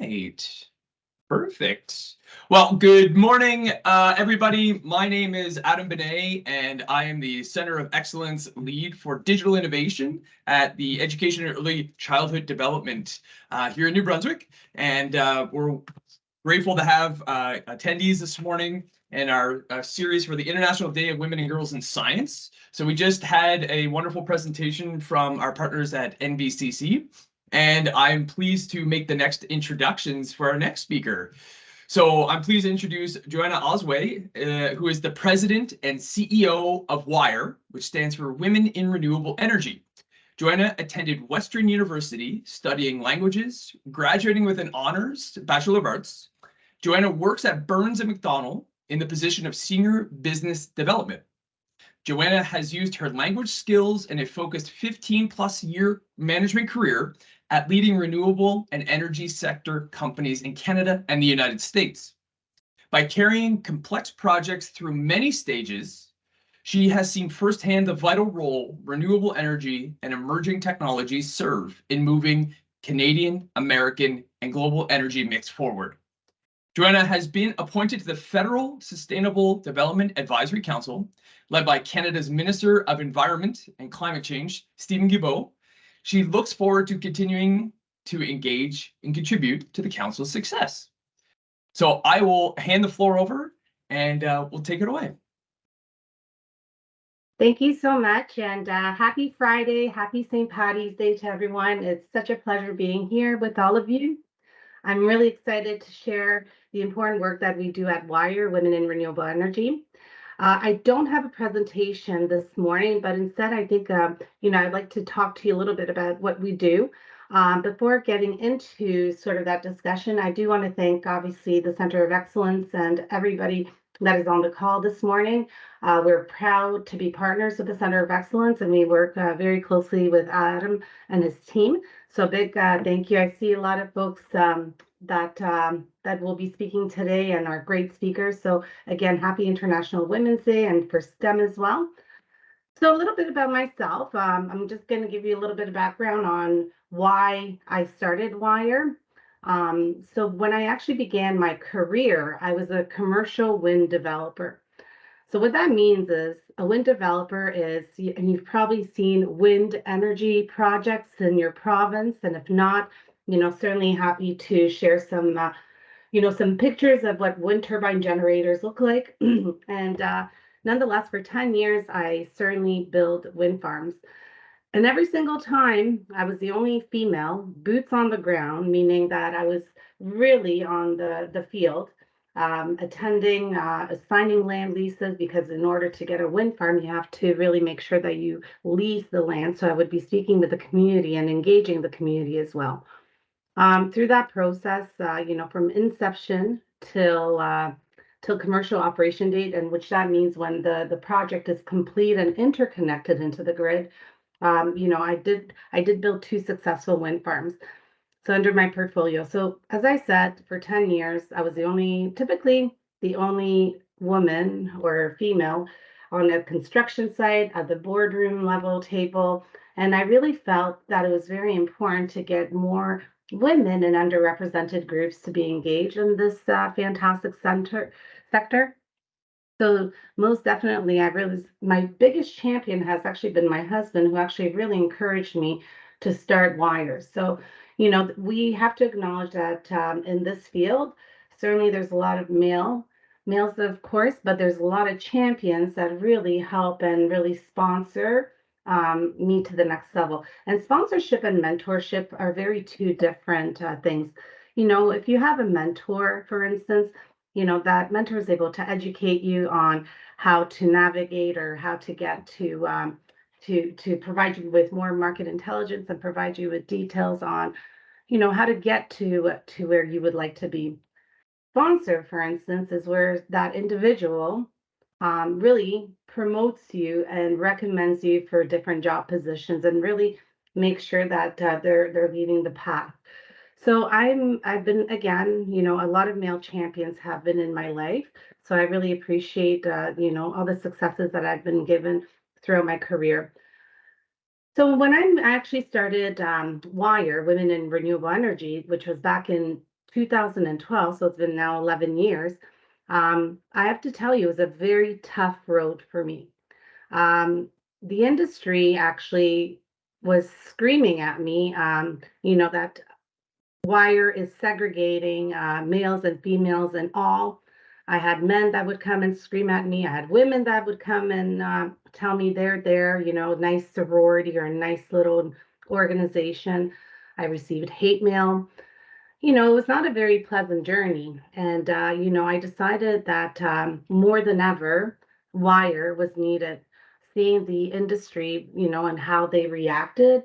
right. Perfect. Well, good morning, everybody. My name is Adam Benet, and I am the Center of Excellence Lead for Digital Innovation at the Education and Early Childhood Development here in New Brunswick. And we're grateful to have attendees this morning in our series for the International Day of Women and Girls in Science. So we just had a wonderful presentation from our partners at NBCC. And I'm pleased to make the next introductions for our next speaker. So I'm pleased to introduce Joanna Osawe, who is the president and CEO of WiRE, which stands for Women in Renewable Energy. Joanna attended Western University studying languages, graduating with an honors Bachelor of Arts. Joanna works at Burns McDonnell in the position of Senior Business Development. Joanna has used her language skills in a focused 15+ year management career at leading renewable and energy sector companies in Canada and the United States. By carrying complex projects through many stages, she has seen firsthand the vital role renewable energy and emerging technologies serve in moving Canadian, American, and global energy mix forward. Joanna has been appointed to the Federal Sustainable Development Advisory Council, led by Canada's Minister of Environment and Climate Change, Stephen Guilbeault. She looks forward to continuing to engage and contribute to the Council's success. So I will hand the floor over and we'll take it away. Thank you so much, and happy Friday, happy St. Paddy's Day to everyone. It's such a pleasure being here with all of you. I'm really excited to share the important work that we do at WiRE, Women in Renewable Energy. I don't have a presentation this morning, but instead I think, I'd like to talk to you a little bit about what we do. Before getting into sort of that discussion, I do want to thank, obviously, the Center of Excellence and everybody that is on the call this morning. We're proud to be partners with the Center of Excellence, and we work very closely with Adam and his team. So big thank you. I see a lot of folks that will be speaking today and are great speakers. So again, happy International Women's Day and for STEM as well. So a little bit about myself. I'm just going to give you a little bit of background on why I started WiRE. So when I actually began my career, I was a commercial wind developer. So what that means is a wind developer is, and you've probably seen wind energy projects in your province, and if not, certainly happy to share some, some pictures of what wind turbine generators look like. And nonetheless, for 10 years, I certainly build wind farms. And every single time, I was the only female, boots on the ground, meaning that I was really on the field, attending, assigning land leases, because in order to get a wind farm, you have to really make sure that you lease the land. So I would be speaking with the community and engaging the community as well. Through that process, from inception till commercial operation date, and which that means when the project is complete and interconnected into the grid, I did build 2 successful wind farms. So under my portfolio. So as I said, for 10 years, I was typically the only woman or female on a construction site at the boardroom level table. And I really felt that it was very important to get more women and underrepresented groups to be engaged in this fantastic sector. So most definitely, I realized my biggest champion has actually been my husband, who actually really encouraged me to start WiRE. So, we have to acknowledge that in this field, certainly there's a lot of males, of course, but there's a lot of champions that really help and really sponsor me to the next level. And sponsorship and mentorship are very 2 different things. If you have a mentor, for instance, that mentor is able to educate you on how to navigate or how to get to provide you with more market intelligence and provide you with details on, how to get to where you would like to be. Sponsor, for instance, is where that individual really promotes you and recommends you for different job positions and really make sure that they're leading the path. So I've been, again, a lot of male champions have been in my life. So I really appreciate, all the successes that I've been given throughout my career. So when I actually started WiRE, Women in Renewable Energy, which was back in 2012, so it's been now 11 years. I have to tell you, it was a very tough road for me. The industry actually was screaming at me, that WiRE is segregating males and females and all. I had men that would come and scream at me. I had women that would come and tell me they're there, nice sorority or a nice little organization. I received hate mail. It was not a very pleasant journey. And, I decided that more than ever, WiRE was needed. Seeing the industry, and how they reacted.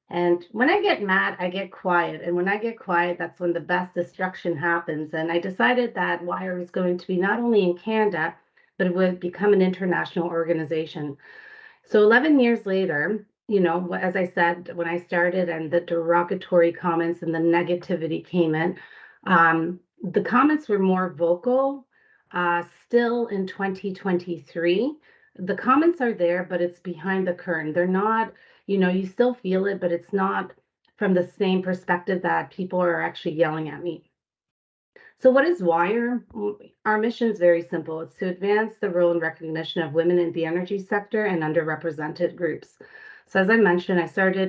And when I get mad, I get quiet. And when I get quiet, that's when the best destruction happens. And I decided that WiRE was going to be not only in Canada, but it would become an international organization. So 11 years later, as I said, when I started and the derogatory comments and the negativity came in, the comments were more vocal. Still in 2023, the comments are there, but it's behind the curtain. They're not, you still feel it, but it's not from the same perspective that people are actually yelling at me. So what is WiRE? Our mission is very simple. It's to advance the role and recognition of women in the energy sector and underrepresented groups. So as I mentioned,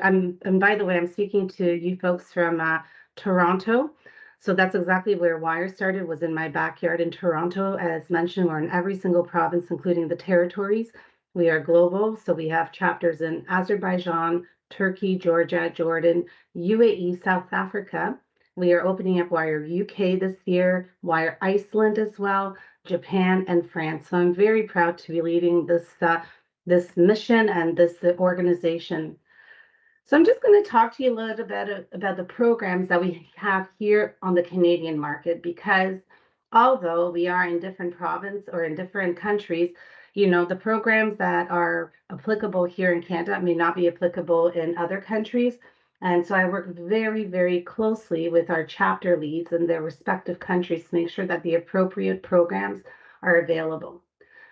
and by the way, I'm speaking to you folks from Toronto. So that's exactly where WiRE started, was in my backyard in Toronto. As mentioned, we're in every single province, including the territories. We are global, so we have chapters in Azerbaijan, Turkey, Georgia, Jordan, UAE, South Africa. We are opening up WiRE UK this year, WiRE Iceland as well, Japan and France. So I'm very proud to be leading this mission and this organization. So I'm just going to talk to you a little bit about the programs that we have here on the Canadian market, because although we are in different provinces or in different countries, the programs that are applicable here in Canada may not be applicable in other countries. And so I work very, very closely with our chapter leads in their respective countries to make sure that the appropriate programs are available.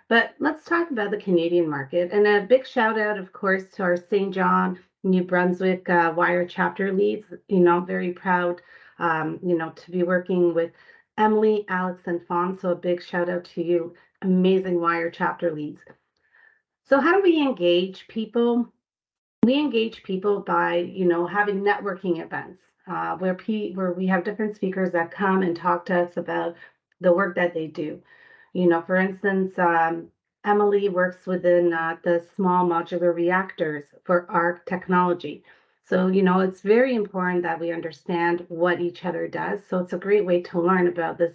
But let's talk about the Canadian market. And a big shout out, of course, to our St. John, New Brunswick WiRE chapter leads. I'm very proud, to be working with Emily, Alex, and Fawn. So a big shout out to you, amazing WiRE chapter leads. So how do we engage people? We engage people by, having networking events where we have different speakers that come and talk to us about the work that they do. For instance, Emily works within the small modular reactors for ARC technology. So, it's very important that we understand what each other does. So it's a great way to learn about this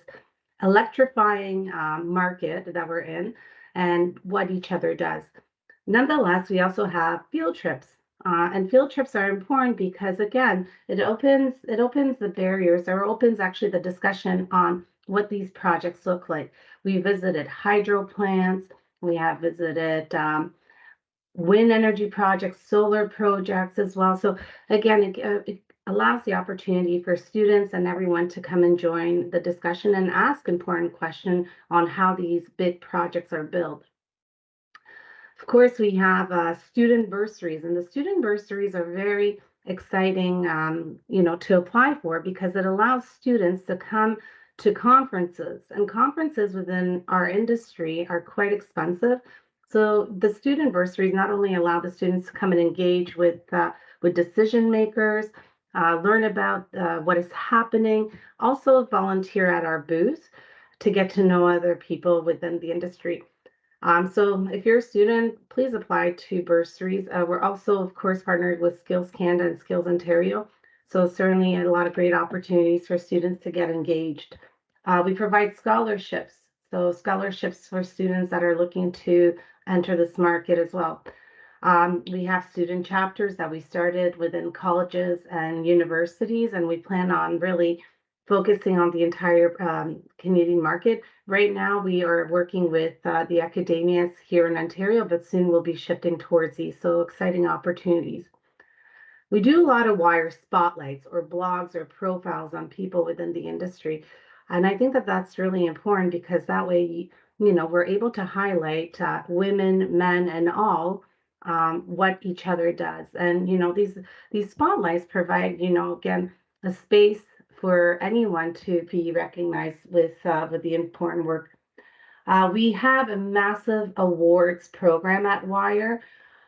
electrifying market that we're in and what each other does. Nonetheless, we also have field trips. And field trips are important because, again, it opens the barriers, or opens actually the discussion on what these projects look like. We visited hydro plants. We have visited wind energy projects, solar projects as well. So again, it allows the opportunity for students and everyone to come and join the discussion and ask important questions on how these big projects are built. Of course, we have student bursaries, and the student bursaries are very exciting, to apply for, because it allows students to come to conferences, and conferences within our industry are quite expensive. So the student bursaries not only allow the students to come and engage with decision makers, learn about what is happening, also volunteer at our booth to get to know other people within the industry. So if you're a student, please apply to bursaries. We're also, of course, partnered with Skills Canada and Skills Ontario. So certainly a lot of great opportunities for students to get engaged. We provide scholarships. So scholarships for students that are looking to enter this market as well. We have student chapters that we started within colleges and universities, and we plan on really focusing on the entire Canadian market. Right now, we are working with the academias here in Ontario, but soon we'll be shifting towards these. So exciting opportunities. We do a lot of WiRE spotlights or blogs or profiles on people within the industry. And I think that that's really important, because that way, we're able to highlight women, men, and all what each other does. And, these spotlights provide, again, a space for anyone to be recognized with the important work. We have a massive awards program at WiRE,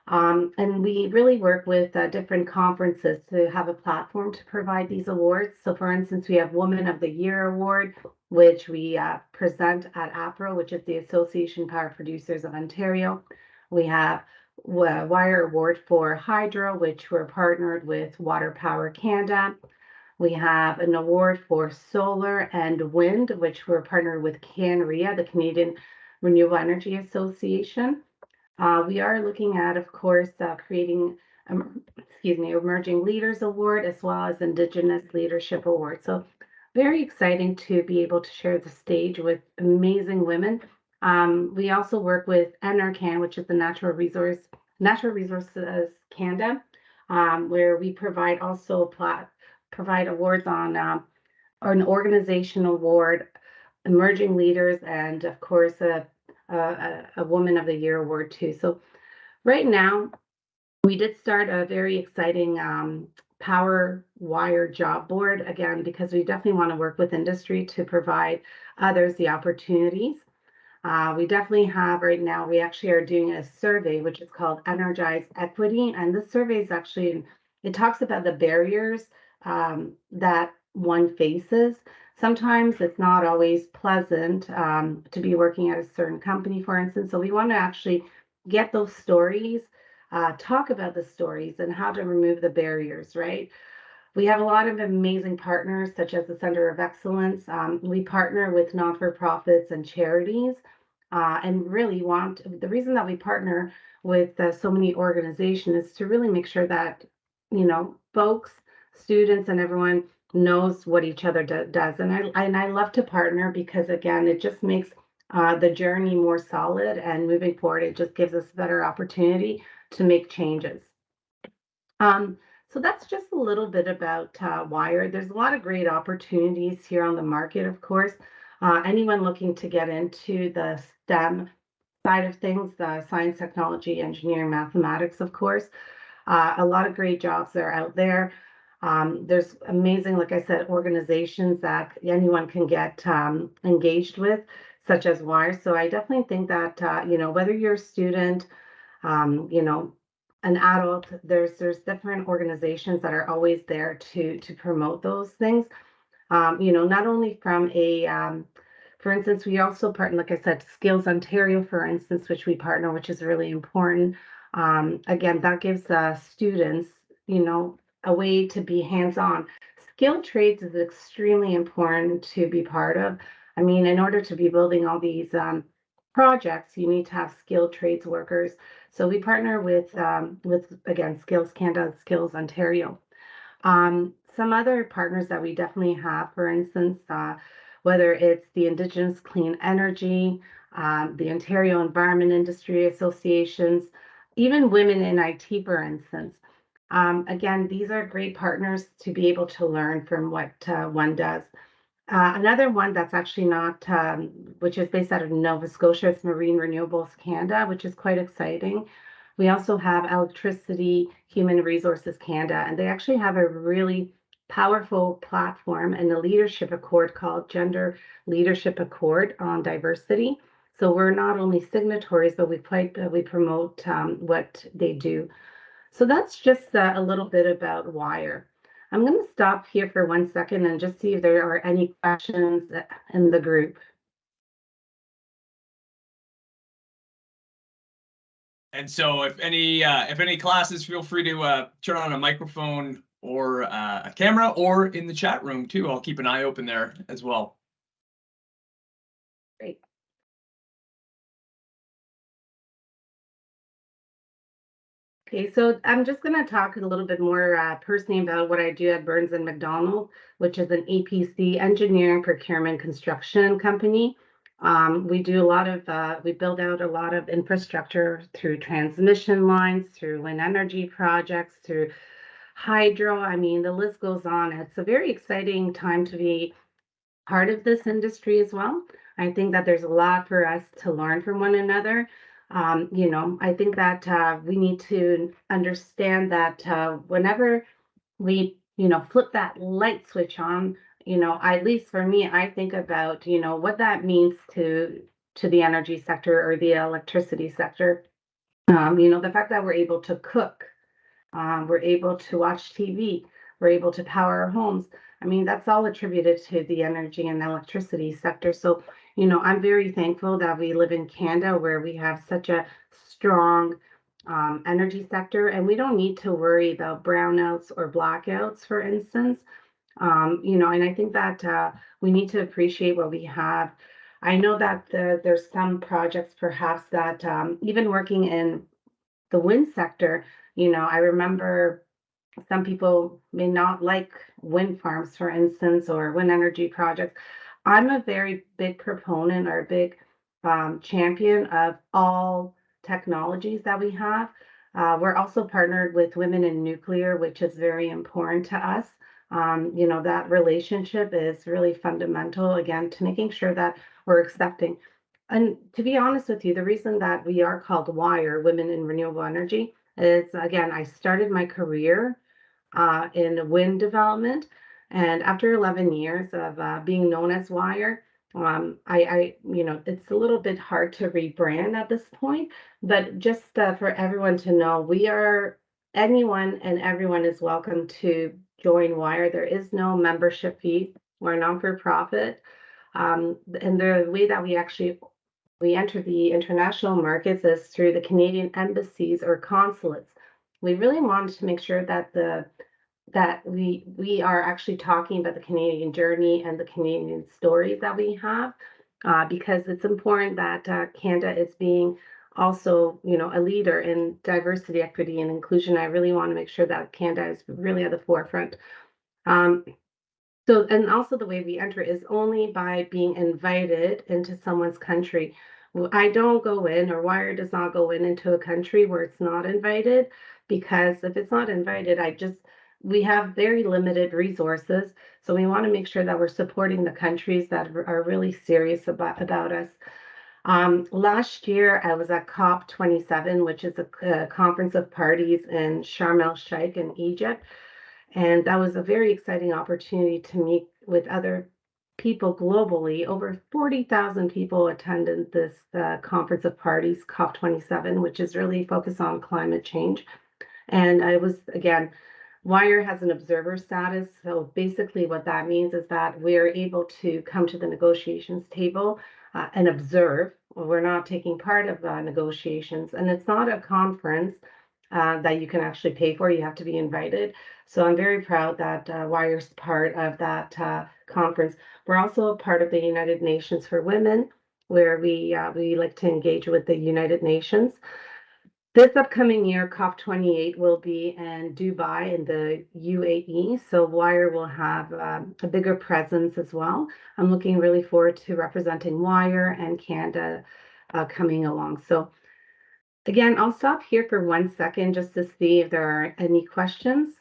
and we really work with different conferences to have a platform to provide these awards. So for instance, we have Woman of the Year Award, which we present at APRO, which is the Association Power Producers of Ontario. We have WiRE Award for Hydro, which we're partnered with Water Power Canada. We have an award for solar and wind, which we're partnered with CanREA, the Canadian Renewable Energy Association. We are looking at, of course, creating, Emerging Leaders Award, as well as Indigenous Leadership Award. So very exciting to be able to share the stage with amazing women. We also work with NRCan, which is the Natural Resources Canada, where we provide awards on an organization award, emerging leaders, and of course a Woman of the Year award too. So right now we did start a very exciting Power WiRE job board, again, because we definitely want to work with industry to provide others the opportunities. We definitely have right now, we actually are doing a survey, which is called Energize Equity. And this survey is actually, it talks about the barriers that one faces. Sometimes it's not always pleasant to be working at a certain company, for instance. So we want to actually get those stories, talk about the stories and how to remove the barriers, right? We have a lot of amazing partners, such as the Center of Excellence. We partner with not-for-profits and charities, and really the reason that we partner with so many organizations is to really make sure that, folks, students, and everyone knows what each other does. And I love to partner because, again, it just makes the journey more solid, and moving forward, it just gives us a better opportunity to make changes. So that's just a little bit about WiRE. There's a lot of great opportunities here on the market, of course. Anyone looking to get into the STEM side of things, the science, technology, engineering, mathematics, of course. A lot of great jobs are out there. There's amazing, like I said, organizations that anyone can get engaged with, such as WiRE. So I definitely think that, whether you're a student, an adult, there's different organizations that are always there to promote those things. Not only from for instance, we also partner, like I said, Skills Ontario, for instance, which we partner, which is really important. Again, that gives students, a way to be hands-on. Skilled trades is extremely important to be part of. I mean, in order to be building all these projects, you need to have skilled trades workers. So we partner with again, Skills Canada, Skills Ontario. Some other partners that we definitely have, for instance, whether it's the Indigenous Clean Energy, the Ontario Environment Industry Associations, even Women in IT, for instance. Again, these are great partners to be able to learn from what one does. Another one that's actually not, which is based out of Nova Scotia, is Marine Renewables Canada, which is quite exciting. We also have Electricity Human Resources Canada, and they actually have a really powerful platform and a leadership accord called Gender Leadership Accord on Diversity. So we're not only signatories, but we promote what they do. So that's just a little bit about WiRE. I'm going to stop here for 1 second and just see if there are any questions in the group. And so if any classes, feel free to turn on a microphone or a camera, or in the chat room too. I'll keep an eye open there as well. Great. Okay, so I'm just going to talk a little bit more personally about what I do at Burns McDonnell, which is an EPC, engineering, procurement, construction company. We do a lot of, we build out a lot of infrastructure through transmission lines, through wind energy projects, through hydro. I mean, the list goes on. It's a very exciting time to be part of this industry as well. I think that there's a lot for us to learn from one another. I think that we need to understand that whenever we, flip that light switch on, at least for me, I think about, what that means to the energy sector or the electricity sector. The fact that we're able to cook, we're able to watch TV, we're able to power our homes. I mean, that's all attributed to the energy and electricity sector. So, I'm very thankful that we live in Canada where we have such a strong energy sector, and we don't need to worry about brownouts or blackouts, for instance. And I think that we need to appreciate what we have. I know that there's some projects perhaps that even working in the wind sector, I remember some people may not like wind farms, for instance, or wind energy projects. I'm a very big proponent or a big champion of all technologies that we have. We're also partnered with Women in Nuclear, which is very important to us. That relationship is really fundamental, again, to making sure that we're accepting. And to be honest with you, the reason that we are called WiRE, Women in Renewable Energy, is again, I started my career in wind development. And after 11 years of being known as WiRE, it's a little bit hard to rebrand at this point, but just for everyone to know, anyone and everyone is welcome to join WiRE. There is no membership fee. We're non-for-profit. And the way that we enter the international markets is through the Canadian embassies or consulates. We really wanted to make sure that we are actually talking about the Canadian journey and the Canadian stories that we have, because it's important that Canada is being also, a leader in diversity, equity, and inclusion. I really want to make sure that Canada is really at the forefront. Um, and also the way we enter is only by being invited into someone's country. I don't go in, or WiRE does not go into a country where it's not invited, because if it's not invited, we have very limited resources. So we want to make sure that we're supporting the countries that are really serious about us. Last year, I was at COP27, which is a conference of parties in Sharm el-Sheikh in Egypt. And that was a very exciting opportunity to meet with other people globally. Over 40,000 people attended this conference of parties, COP27, which is really focused on climate change. And again, WiRE has an observer status. So basically what that means is that we're able to come to the negotiations table and observe. We're not taking part of negotiations. And it's not a conference that you can actually pay for. You have to be invited. So I'm very proud that WiRE is part of that conference. We're also a part of the United Nations for Women, where we like to engage with the United Nations. This upcoming year, COP28 will be in Dubai in the UAE, so WiRE will have a bigger presence as well. I'm looking really forward to representing WiRE and Canada coming along. So again, I'll stop here for 1 second just to see if there are any questions.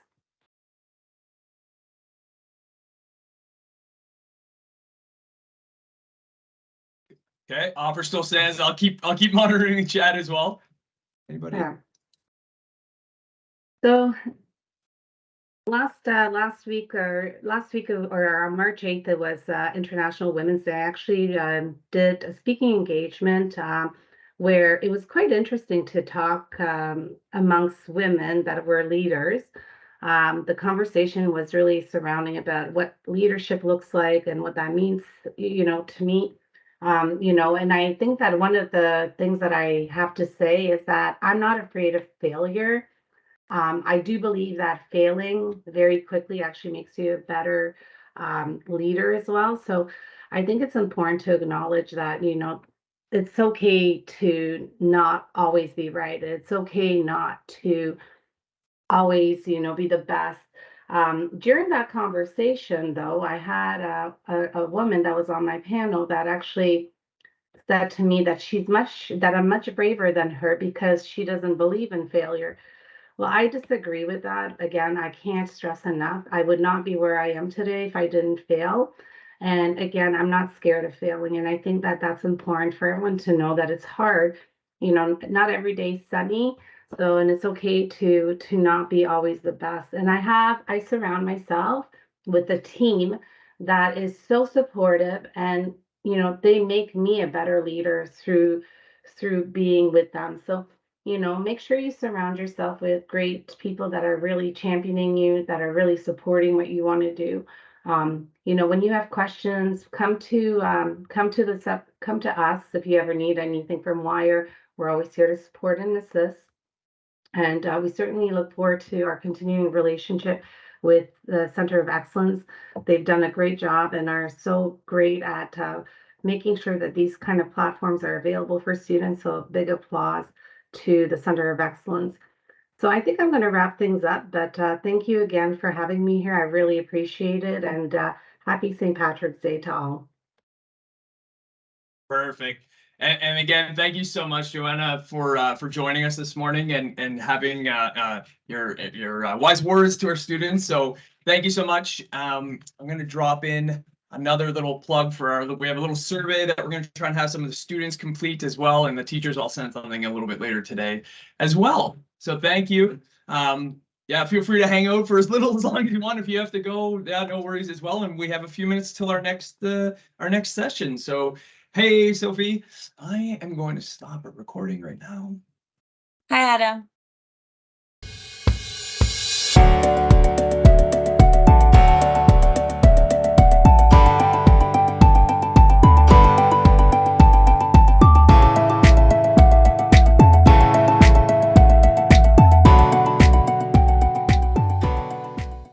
Okay, offer still stands. I'll keep monitoring the chat as well. Anybody? Yeah. So last week or on March 8th, it was International Women's Day. I actually did a speaking engagement where it was quite interesting to talk amongst women that were leaders. The conversation was really surrounding about what leadership looks like and what that means, to me. And I think that one of the things that I have to say is that I'm not afraid of failure. I do believe that failing very quickly actually makes you a better leader as well. So I think it's important to acknowledge that, it's okay to not always be right. It's okay not to always, be the best. During that conversation, though, I had a woman that was on my panel that actually said to me that I'm much braver than her because she doesn't believe in failure. Well, I disagree with that. Again, I can't stress enough. I would not be where I am today if I didn't fail. And again, I'm not scared of failing. And I think that that's important for everyone to know that it's hard. Not every day is sunny. So, and it's okay to not be always the best. And I surround myself with a team that is so supportive, and they make me a better leader through being with them. So make sure you surround yourself with great people that are really championing you, that are really supporting what you want to do. When you have questions, come to us if you ever need anything from WiRE. We're always here to support and assist. And we certainly look forward to our continuing relationship with the Center of Excellence. They've done a great job and are so great at making sure that these kind of platforms are available for students. So big applause to the Center of Excellence. So I think I'm going to wrap things up, but thank you again for having me here. I really appreciate it, and happy St. Patrick's Day to all. Perfect. And again, thank you so much, Joanna, for joining us this morning and having your wise words to our students. So thank you so much. I'm going to drop in another little plug for we have a little survey that we're going to try and have some of the students complete as well, and the teachers will send something a little bit later today as well. So thank you. Yeah, feel free to hang out for as long as you want. If you have to go, yeah, no worries as well. And we have a few minutes till our next session. So. Hey, Sophie, I am going to stop our recording right now. Hi, Adam.